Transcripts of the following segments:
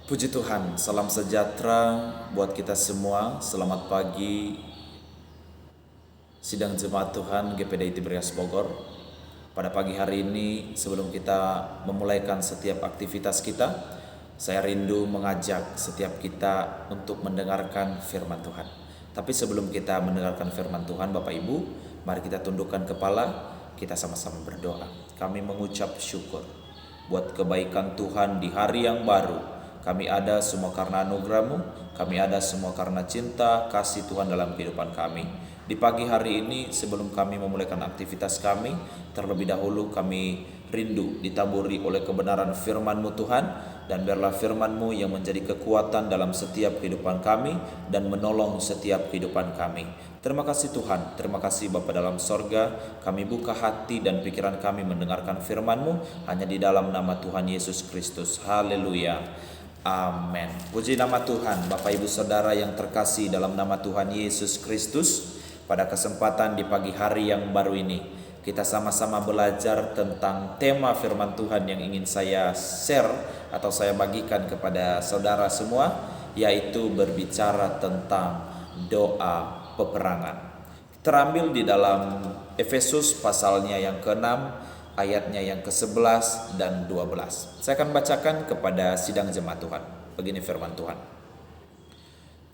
Puji Tuhan, salam sejahtera buat kita semua. Selamat pagi sidang jemaat Tuhan GPDI Tiberias Bogor. Pada pagi hari ini, sebelum kita memulaikan setiap aktivitas kita, saya rindu mengajak setiap kita untuk mendengarkan firman Tuhan. Tapi sebelum kita mendengarkan firman Tuhan, Bapak Ibu, mari kita tundukkan kepala, kita sama-sama berdoa. Kami mengucap syukur buat kebaikan Tuhan di hari yang baru. Kami ada semua karena anugerah-Mu, kami ada semua karena cinta, kasih Tuhan dalam kehidupan kami. Di pagi hari ini sebelum kami memulaikan aktivitas kami, terlebih dahulu kami rindu ditaburi oleh kebenaran firman-Mu Tuhan, dan biarlah firman-Mu yang menjadi kekuatan dalam setiap kehidupan kami dan menolong setiap kehidupan kami. Terima kasih Tuhan, terima kasih Bapa dalam sorga, kami buka hati dan pikiran kami mendengarkan firman-Mu hanya di dalam nama Tuhan Yesus Kristus. Haleluya. Amin. Puji nama Tuhan. Bapak Ibu Saudara yang terkasih dalam nama Tuhan Yesus Kristus, pada kesempatan di pagi hari yang baru ini kita sama-sama belajar tentang tema firman Tuhan yang ingin saya share atau saya bagikan kepada saudara semua, yaitu berbicara tentang doa peperangan. Terambil di dalam Efesus pasalnya yang ke-6, ayatnya yang ke-11 dan 12. Saya akan bacakan kepada sidang jemaat Tuhan. Begini firman Tuhan.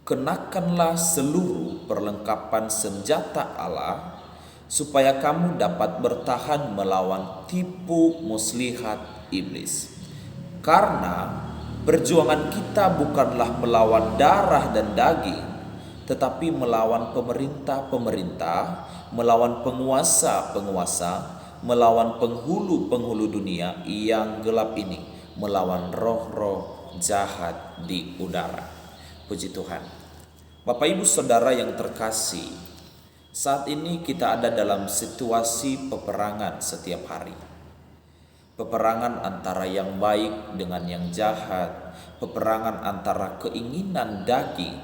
Kenakanlah seluruh perlengkapan senjata Allah, supaya kamu dapat bertahan melawan tipu muslihat iblis. Karena perjuangan kita bukanlah melawan darah dan daging, tetapi melawan pemerintah-pemerintah, melawan penguasa-penguasa, melawan penghulu-penghulu dunia yang gelap ini, melawan roh-roh jahat di udara. Puji Tuhan. Bapak Ibu Saudara yang terkasih, saat ini kita ada dalam situasi peperangan setiap hari. Peperangan antara yang baik dengan yang jahat, peperangan antara keinginan daging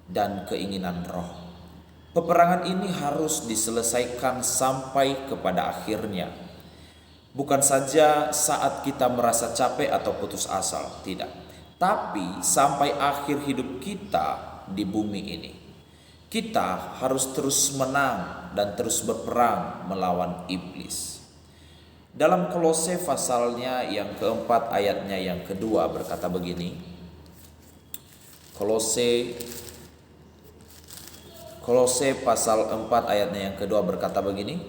dan keinginan roh. Peperangan ini harus diselesaikan sampai kepada akhirnya. Bukan saja saat kita merasa capek atau putus asa, tidak. Tapi sampai akhir hidup kita di bumi ini. Kita harus terus menang dan terus berperang melawan iblis. Dalam Kolose pasalnya yang keempat ayatnya yang kedua berkata begini. Kolose pasal 4 ayatnya yang kedua berkata begini,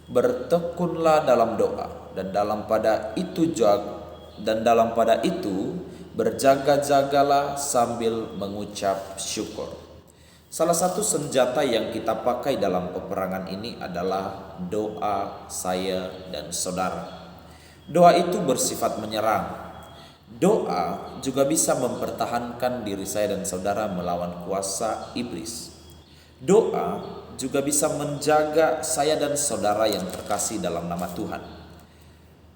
bertekunlah dalam doa dan dalam pada itu berjaga-jagalah sambil mengucap syukur. Salah satu senjata yang kita pakai dalam peperangan ini adalah doa saya dan saudara. Doa itu bersifat menyerang. Doa juga bisa mempertahankan diri saya dan saudara melawan kuasa iblis. Doa juga bisa menjaga saya dan saudara yang terkasih dalam nama Tuhan.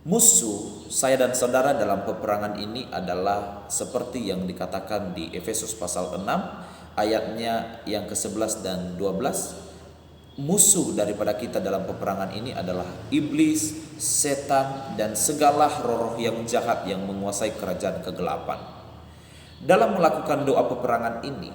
Musuh saya dan saudara dalam peperangan ini adalah seperti yang dikatakan di Efesus pasal 6 ayatnya yang ke-11 dan 12. Musuh daripada kita dalam peperangan ini adalah iblis, setan, dan segala roh-roh yang jahat yang menguasai kerajaan kegelapan. Dalam melakukan doa peperangan ini,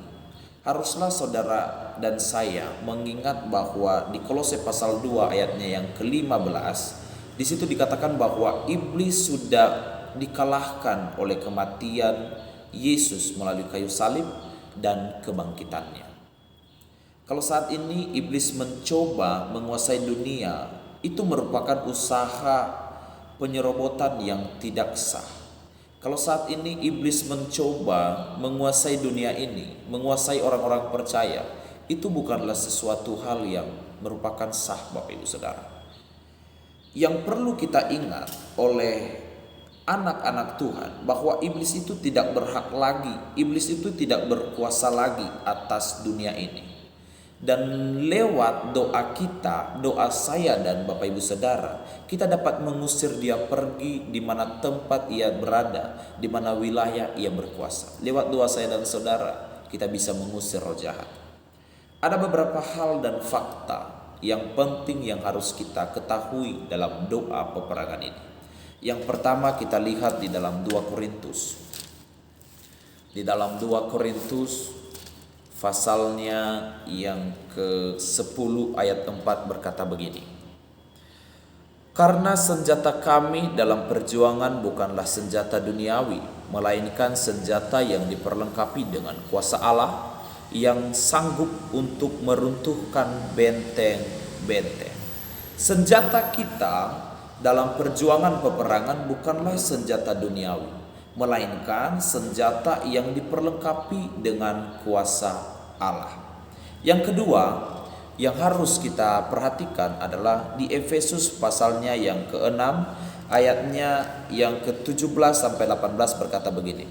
haruslah saudara dan saya mengingat bahwa di Kolose pasal 2 ayatnya yang ke-15, di situ dikatakan bahwa iblis sudah dikalahkan oleh kematian Yesus melalui kayu salib dan kebangkitannya. Kalau saat ini iblis mencoba menguasai dunia, itu merupakan usaha penyerobotan yang tidak sah. Kalau saat ini iblis mencoba menguasai dunia ini, menguasai orang-orang percaya, itu bukanlah sesuatu hal yang merupakan sah, Bapak Ibu Saudara. Yang perlu kita ingat oleh anak-anak Tuhan, bahwa iblis itu tidak berhak lagi, iblis itu tidak berkuasa lagi atas dunia ini. Dan lewat doa kita, doa saya dan Bapak Ibu Saudara, kita dapat mengusir dia pergi di mana tempat ia berada, di mana wilayah ia berkuasa. Lewat doa saya dan saudara, kita bisa mengusir roh jahat. Ada beberapa hal dan fakta yang penting yang harus kita ketahui dalam doa peperangan ini. Yang pertama kita lihat di dalam 2 Korintus Di dalam 2 Korintus pasalnya yang ke-10 ayat 4 berkata begini. Karena senjata kami dalam perjuangan bukanlah senjata duniawi, melainkan senjata yang diperlengkapi dengan kuasa Allah yang sanggup untuk meruntuhkan benteng-benteng. Senjata kita dalam perjuangan peperangan bukanlah senjata duniawi, melainkan senjata yang diperlengkapi dengan kuasa Allah. Yang kedua yang harus kita perhatikan adalah di Efesus pasalnya yang ke-6 ayatnya yang ke-17 sampai 18 berkata begini.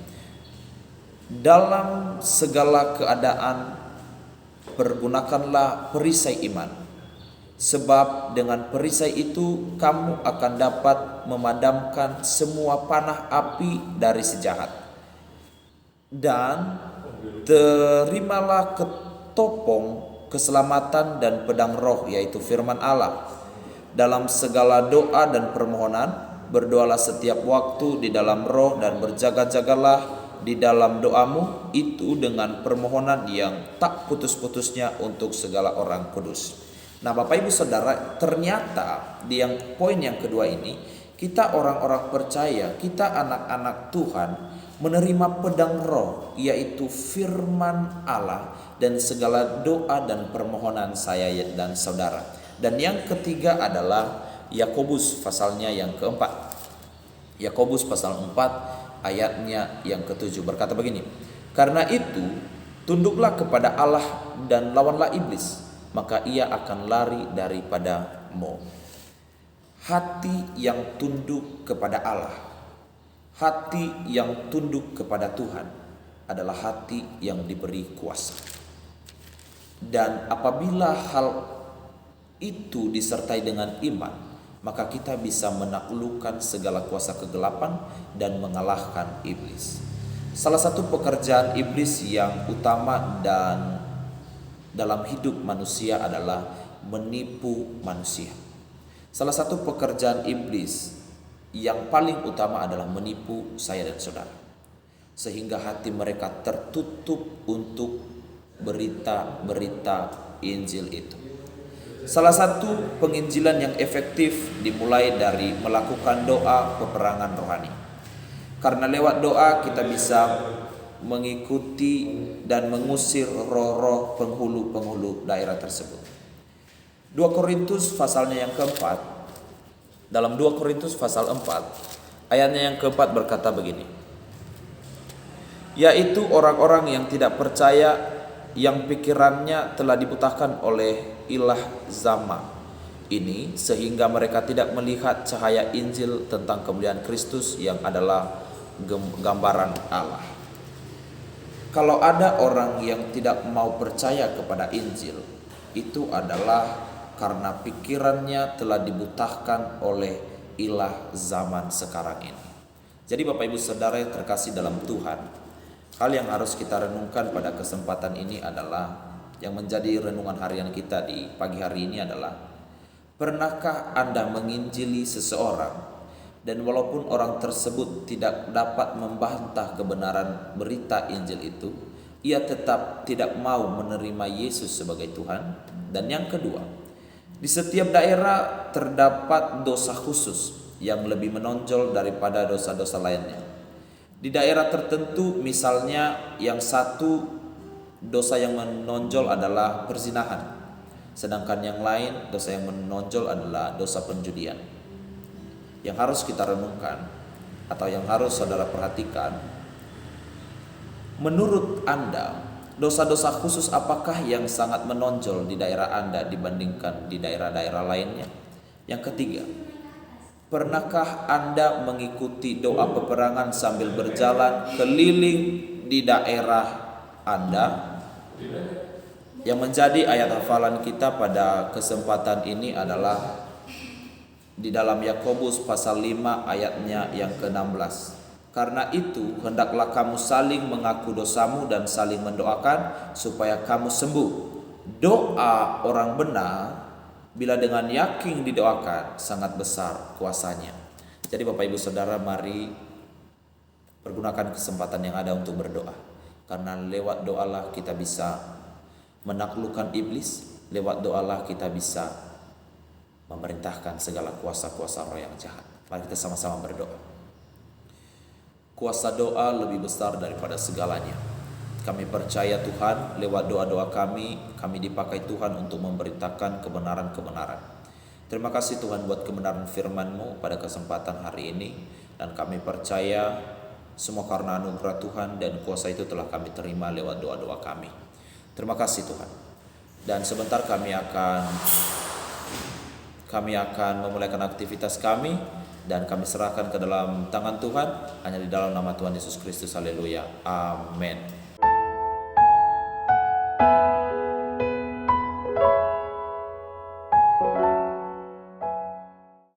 Dalam segala keadaan pergunakanlah perisai iman, sebab dengan perisai itu kamu akan dapat memadamkan semua panah api dari si jahat. Dan terimalah ketopong keselamatan dan pedang roh, yaitu firman Allah. Dalam segala doa dan permohonan berdoalah setiap waktu di dalam roh, dan berjaga-jagalah di dalam doamu itu dengan permohonan yang tak putus-putusnya untuk segala orang kudus. Nah, Bapak Ibu Saudara, ternyata di poin yang kedua ini, kita orang-orang percaya, kita anak-anak Tuhan menerima pedang roh, yaitu firman Allah, dan segala doa dan permohonan saya dan saudara. Dan yang ketiga adalah Yakobus pasalnya yang keempat. Yakobus pasal 4 ayatnya yang ke-7 berkata begini. Karena itu tunduklah kepada Allah dan lawanlah iblis, maka ia akan lari daripadamu. Hati yang tunduk kepada Allah, hati yang tunduk kepada Tuhan adalah hati yang diberi kuasa. Dan apabila hal itu disertai dengan iman, maka kita bisa menaklukkan segala kuasa kegelapan dan mengalahkan iblis. Salah satu pekerjaan iblis yang utama dan dalam hidup manusia adalah menipu manusia. Salah satu pekerjaan iblis yang paling utama adalah menipu saya dan saudara, sehingga hati mereka tertutup untuk berita-berita Injil itu. Salah satu penginjilan yang efektif dimulai dari melakukan doa peperangan rohani. Karena lewat doa kita bisa mengikuti dan mengusir roh-roh penghulu-penghulu daerah tersebut. 2 Korintus pasalnya yang keempat, dalam 2 Korintus pasal 4 ayatnya yang keempat berkata begini. Yaitu orang-orang yang tidak percaya, yang pikirannya telah dibutakan oleh ilah zaman ini, sehingga mereka tidak melihat cahaya Injil tentang kemuliaan Kristus yang adalah gambaran Allah. Kalau ada orang yang tidak mau percaya kepada Injil, itu adalah karena pikirannya telah dibutahkan oleh ilah zaman sekarang ini. Jadi Bapak Ibu Saudara yang terkasih dalam Tuhan, hal yang harus kita renungkan pada kesempatan ini adalah, yang menjadi renungan harian kita di pagi hari ini adalah, pernahkah Anda menginjili seseorang dan walaupun orang tersebut tidak dapat membantah kebenaran berita Injil itu, ia tetap tidak mau menerima Yesus sebagai Tuhan? Dan yang kedua, di setiap daerah terdapat dosa khusus yang lebih menonjol daripada dosa-dosa lainnya. Di daerah tertentu misalnya, yang satu dosa yang menonjol adalah perzinahan, sedangkan yang lain dosa yang menonjol adalah dosa penjudian. Yang harus kita renungkan atau yang harus saudara perhatikan, menurut Anda dosa-dosa khusus apakah yang sangat menonjol di daerah Anda dibandingkan di daerah-daerah lainnya? Yang ketiga, pernahkah Anda mengikuti doa peperangan sambil berjalan keliling di daerah Anda? Yang menjadi ayat hafalan kita pada kesempatan ini adalah di dalam Yakobus pasal 5 ayatnya yang ke-16. Karena itu hendaklah kamu saling mengaku dosamu dan saling mendoakan supaya kamu sembuh. Doa orang benar bila dengan yakin didoakan sangat besar kuasanya. Jadi Bapak Ibu Saudara, mari pergunakan kesempatan yang ada untuk berdoa. Karena lewat doalah kita bisa menaklukkan iblis, lewat doalah kita bisa memerintahkan segala kuasa-kuasa roh yang jahat. Mari kita sama-sama berdoa. Kuasa doa lebih besar daripada segalanya. Kami percaya Tuhan, lewat doa-doa kami dipakai Tuhan untuk memberitakan kebenaran-kebenaran. Terima kasih Tuhan buat kebenaran firman-Mu pada kesempatan hari ini. Dan kami percaya semua karena anugerah Tuhan dan kuasa itu telah kami terima lewat doa-doa kami. Terima kasih Tuhan. Dan sebentar kami akan memulaikan aktivitas kami dan kami serahkan ke dalam tangan Tuhan, hanya di dalam nama Tuhan Yesus Kristus. Haleluya. Amin.